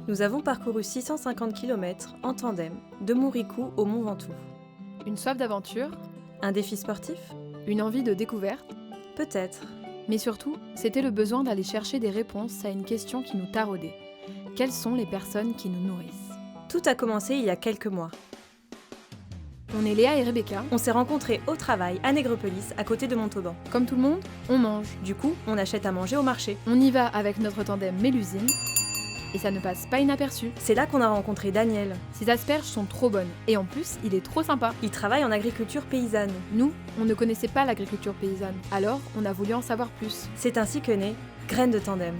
Nous avons parcouru 650 km en tandem, de Mouricou au Mont Ventoux. Une soif d'aventure, Un défi sportif? une envie de découverte, Peut-être. mais surtout, c'était le besoin d'aller chercher des réponses à une question qui nous taraudait. Quelles sont les personnes qui nous nourrissent? Tout a commencé il y a quelques mois. On est Léa et Rebecca. On s'est rencontrés au travail à Nègrepelisse, à côté de Montauban. Comme tout le monde, on mange. Du coup, on achète à manger au marché. On y va avec notre tandem Mélusine. Et ça ne passe pas inaperçu. C'est là qu'on a rencontré Daniel. Ces asperges sont trop bonnes. Et en plus, il est trop sympa. Il travaille en agriculture paysanne. Nous, on ne connaissait pas l'agriculture paysanne. Alors, on a voulu en savoir plus. C'est ainsi que naît Graines de Tandem.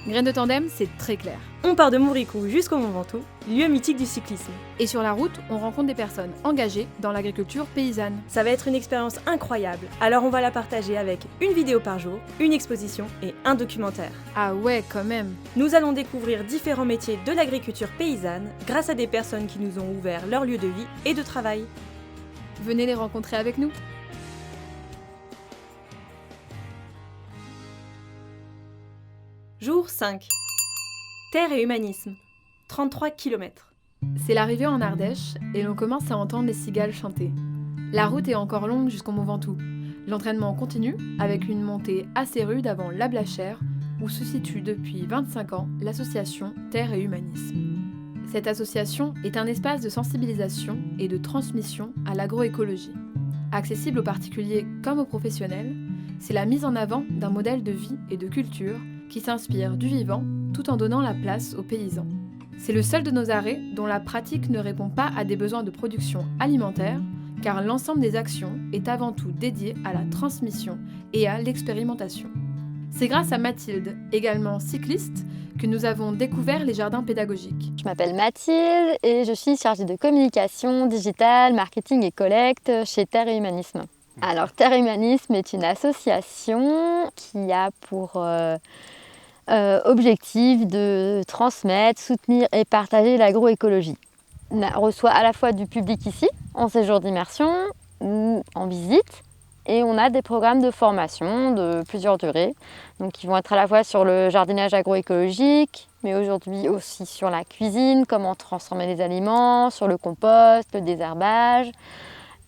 Graines de tandem, c'est très clair. On part de Mouricou jusqu'au Mont Ventoux, lieu mythique du cyclisme. Et sur la route, on rencontre des personnes engagées dans l'agriculture paysanne. Ça va être une expérience incroyable, alors on va la partager avec une vidéo par jour, une exposition et un documentaire. Ah ouais, quand même. Nous allons découvrir différents métiers de l'agriculture paysanne grâce à des personnes qui nous ont ouvert leur lieu de vie et de travail. Venez les rencontrer avec nous. Jour 5. Terre et humanisme. 33 km. C'est l'arrivée en Ardèche et l'on commence à entendre les cigales chanter. La route est encore longue jusqu'au Mont Ventoux. L'entraînement continue avec une montée assez rude avant La Blachère où se situe depuis 25 ans l'association Terre et Humanisme. Cette association est un espace de sensibilisation et de transmission à l'agroécologie. Accessible aux particuliers comme aux professionnels, c'est la mise en avant d'un modèle de vie et de culture qui s'inspire du vivant tout en donnant la place aux paysans. C'est le seul de nos arrêts dont la pratique ne répond pas à des besoins de production alimentaire, car l'ensemble des actions est avant tout dédié à la transmission et à l'expérimentation. C'est grâce à Mathilde, également cycliste, que nous avons découvert les jardins pédagogiques. Je m'appelle Mathilde et je suis chargée de communication digitale, marketing et collecte chez Terre et Humanisme. Alors Terre et Humanisme est une association qui a pour objectif de transmettre, soutenir et partager l'agroécologie. On reçoit à la fois du public ici, en séjour d'immersion ou en visite, et on a des programmes de formation de plusieurs durées, donc qui vont être à la fois sur le jardinage agroécologique, mais aujourd'hui aussi sur la cuisine, comment transformer les aliments, sur le compost, le désherbage.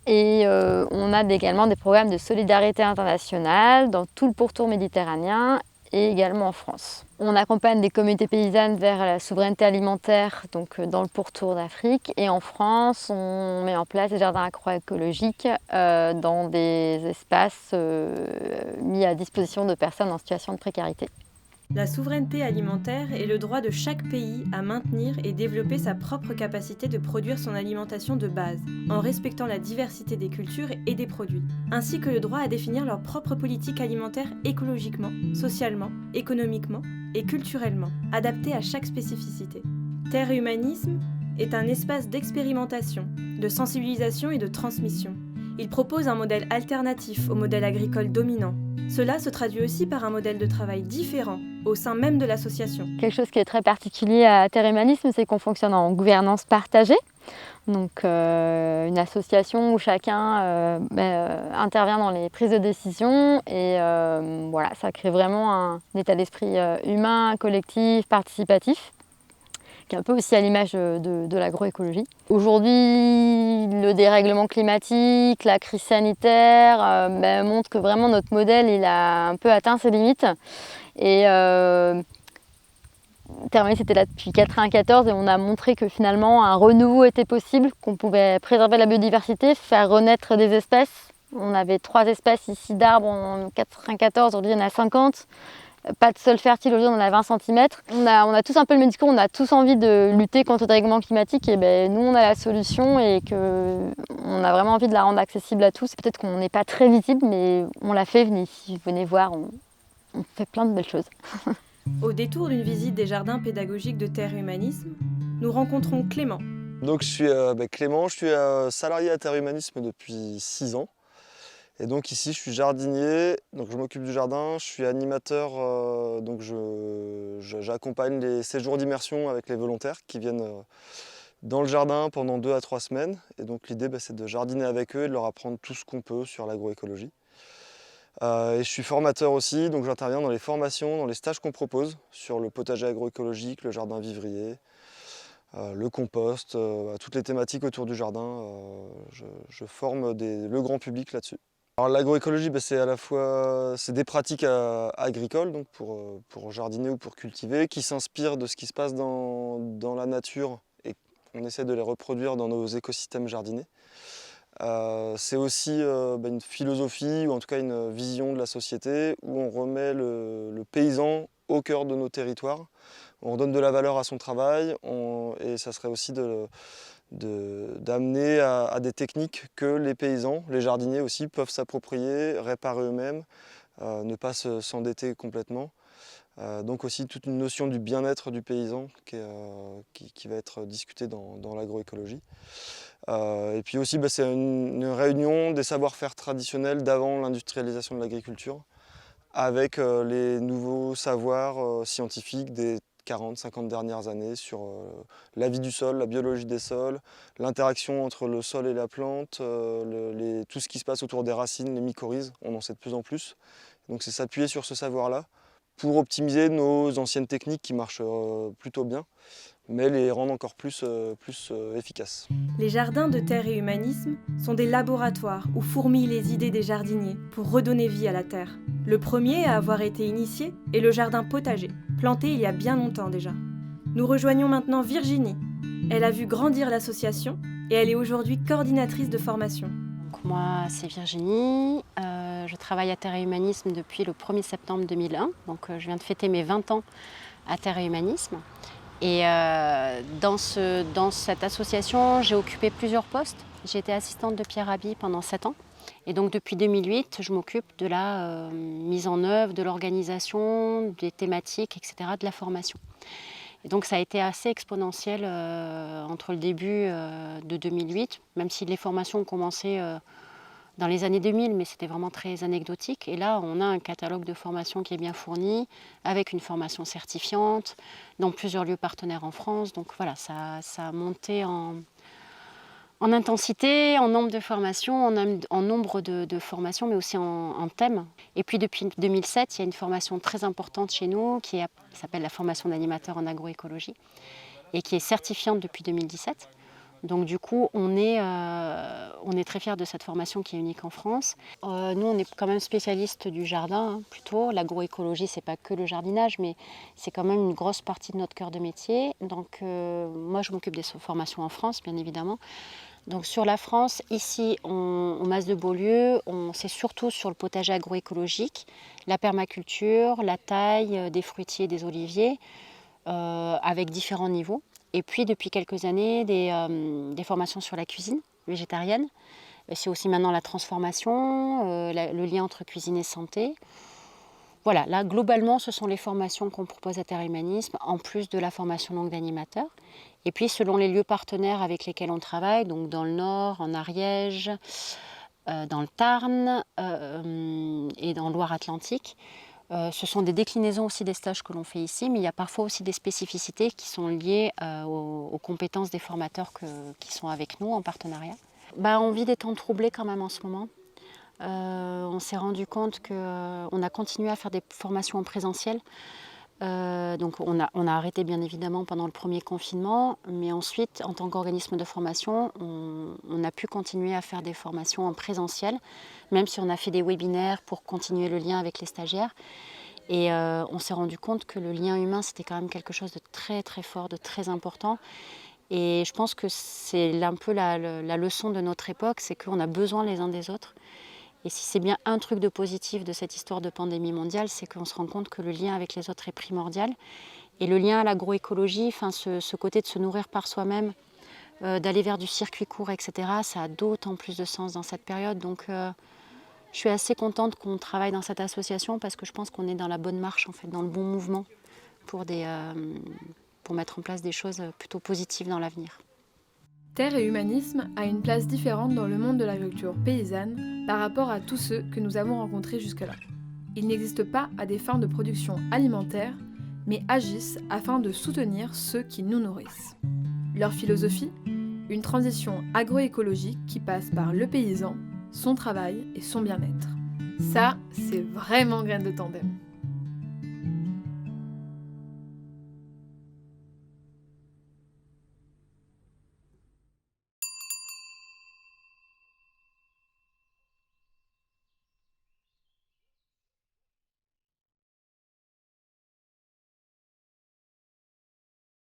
Et on a également des programmes de solidarité internationale dans tout le pourtour méditerranéen et également en France. On accompagne des communautés paysannes vers la souveraineté alimentaire, donc dans le pourtour d'Afrique. Et en France, on met en place des jardins agroécologiques dans des espaces mis à disposition de personnes en situation de précarité. La souveraineté alimentaire est le droit de chaque pays à maintenir et développer sa propre capacité de produire son alimentation de base, en respectant la diversité des cultures et des produits, ainsi que le droit à définir leur propre politique alimentaire écologiquement, socialement, économiquement et culturellement, adaptée à chaque spécificité. Terre et Humanisme est un espace d'expérimentation, de sensibilisation et de transmission. Il propose un modèle alternatif au modèle agricole dominant. Cela se traduit aussi par un modèle de travail différent au sein même de l'association. Quelque chose qui est très particulier à Terre et Humanisme, c'est qu'on fonctionne en gouvernance partagée. Donc une association où chacun intervient dans les prises de décision et voilà, ça crée vraiment un état d'esprit humain, collectif, participatif, qui est un peu aussi à l'image de l'agroécologie. Aujourd'hui, le dérèglement climatique, la crise sanitaire montrent que vraiment notre modèle il a un peu atteint ses limites. Et Terre et Humanisme était là depuis 1994 et on a montré que finalement un renouveau était possible, qu'on pouvait préserver la biodiversité, faire renaître des espèces. On avait 3 espèces ici d'arbres en 1994, aujourd'hui il y en a 50. Pas de sol fertile, aujourd'hui on en a 20 cm. On a tous un peu le même discours, on a tous envie de lutter contre le dérèglement climatique et nous on a la solution et qu'on a vraiment envie de la rendre accessible à tous. Peut-être qu'on n'est pas très visible mais on l'a fait, venez voir, on fait plein de belles choses. Au détour d'une visite des jardins pédagogiques de Terre et Humanisme, nous rencontrons Clément. Donc je suis Clément, je suis salarié à Terre et Humanisme depuis 6 ans. Et donc ici je suis jardinier, donc je m'occupe du jardin, je suis animateur, donc j'accompagne les séjours d'immersion avec les volontaires qui viennent dans le jardin pendant 2 à 3 semaines. Et donc l'idée c'est de jardiner avec eux et de leur apprendre tout ce qu'on peut sur l'agroécologie. Et je suis formateur aussi, donc j'interviens dans les formations, dans les stages qu'on propose sur le potager agroécologique, le jardin vivrier, le compost, toutes les thématiques autour du jardin. Je forme le grand public là-dessus. Alors l'agroécologie, c'est à la fois des pratiques agricoles, donc pour jardiner ou pour cultiver, qui s'inspirent de ce qui se passe dans la nature et on essaie de les reproduire dans nos écosystèmes jardinés. C'est aussi une philosophie ou en tout cas une vision de la société où on remet le paysan au cœur de nos territoires. On donne de la valeur à son travail et ça serait aussi d'amener à des techniques que les paysans, les jardiniers aussi, peuvent s'approprier, réparer eux-mêmes, ne pas s'endetter complètement. Donc aussi toute une notion du bien-être du paysan qui va être discutée dans l'agroécologie. Et puis aussi c'est une réunion des savoir-faire traditionnels d'avant l'industrialisation de l'agriculture avec les nouveaux savoirs scientifiques des 40-50 dernières années sur la vie du sol, la biologie des sols, l'interaction entre le sol et la plante, tout ce qui se passe autour des racines, les mycorhizes, on en sait de plus en plus. Donc c'est s'appuyer sur ce savoir-là pour optimiser nos anciennes techniques qui marchent plutôt bien, mais les rendre encore plus efficaces. Les jardins de terre et humanisme sont des laboratoires où fourmillent les idées des jardiniers pour redonner vie à la terre. Le premier à avoir été initié est le jardin potager, planté il y a bien longtemps déjà. Nous rejoignons maintenant Virginie. Elle a vu grandir l'association et elle est aujourd'hui coordinatrice de formation. Moi, c'est Virginie. Je travaille à Terre et Humanisme depuis le 1er septembre 2001. Donc, je viens de fêter mes 20 ans à Terre et Humanisme. Et dans cette association, j'ai occupé plusieurs postes. J'ai été assistante de Pierre Rabhi pendant 7 ans. Et donc, depuis 2008, je m'occupe de la mise en œuvre, de l'organisation, des thématiques, etc., de la formation. Et donc ça a été assez exponentiel entre le début de 2008, même si les formations ont commencé dans les années 2000, mais c'était vraiment très anecdotique. Et là, on a un catalogue de formations qui est bien fourni, avec une formation certifiante, dans plusieurs lieux partenaires en France. Donc voilà, ça a monté en intensité, en nombre de formations, en nombre de formations, mais aussi en thèmes. Et puis depuis 2007, il y a une formation très importante chez nous qui s'appelle la formation d'animateur en agroécologie et qui est certifiante depuis 2017. Donc du coup, on est très fiers de cette formation qui est unique en France. Nous, on est quand même spécialistes du jardin, plutôt. L'agroécologie, c'est pas que le jardinage, mais c'est quand même une grosse partie de notre cœur de métier. Donc moi, je m'occupe des formations en France, bien évidemment. Donc sur la France, ici, au Mas de Beaulieu, c'est surtout sur le potager agroécologique, la permaculture, la taille des fruitiers, des oliviers, avec différents niveaux. Et puis depuis quelques années, des formations sur la cuisine végétarienne. C'est aussi maintenant la transformation, le lien entre cuisine et santé. Voilà, là globalement, ce sont les formations qu'on propose à Terre et Humanisme, en plus de la formation longue d'animateur. Et puis selon les lieux partenaires avec lesquels on travaille, donc dans le Nord, en Ariège, dans le Tarn et dans Loire-Atlantique, ce sont des déclinaisons aussi des stages que l'on fait ici, mais il y a parfois aussi des spécificités qui sont liées aux compétences des formateurs qui sont avec nous en partenariat. On vit des temps troublés quand même en ce moment. On s'est rendu compte qu'on a continué à faire des formations en présentiel. Donc on a arrêté bien évidemment pendant le premier confinement, mais ensuite en tant qu'organisme de formation, on a pu continuer à faire des formations en présentiel, même si on a fait des webinaires pour continuer le lien avec les stagiaires. Et on s'est rendu compte que le lien humain, c'était quand même quelque chose de très très fort, de très important. Et je pense que c'est un peu la leçon de notre époque, c'est qu'on a besoin les uns des autres. Et si c'est bien un truc de positif de cette histoire de pandémie mondiale, c'est qu'on se rend compte que le lien avec les autres est primordial. Et le lien à l'agroécologie, ce côté de se nourrir par soi-même, d'aller vers du circuit court, etc., ça a d'autant plus de sens dans cette période. Donc je suis assez contente qu'on travaille dans cette association parce que je pense qu'on est dans la bonne marche, en fait, dans le bon mouvement pour mettre en place des choses plutôt positives dans l'avenir. Terre et Humanisme a une place différente dans le monde de l'agriculture paysanne par rapport à tous ceux que nous avons rencontrés jusque-là. Ils n'existent pas à des fins de production alimentaire, mais agissent afin de soutenir ceux qui nous nourrissent. Leur philosophie ? Une transition agroécologique qui passe par le paysan, son travail et son bien-être. Ça, c'est vraiment graine de tandem.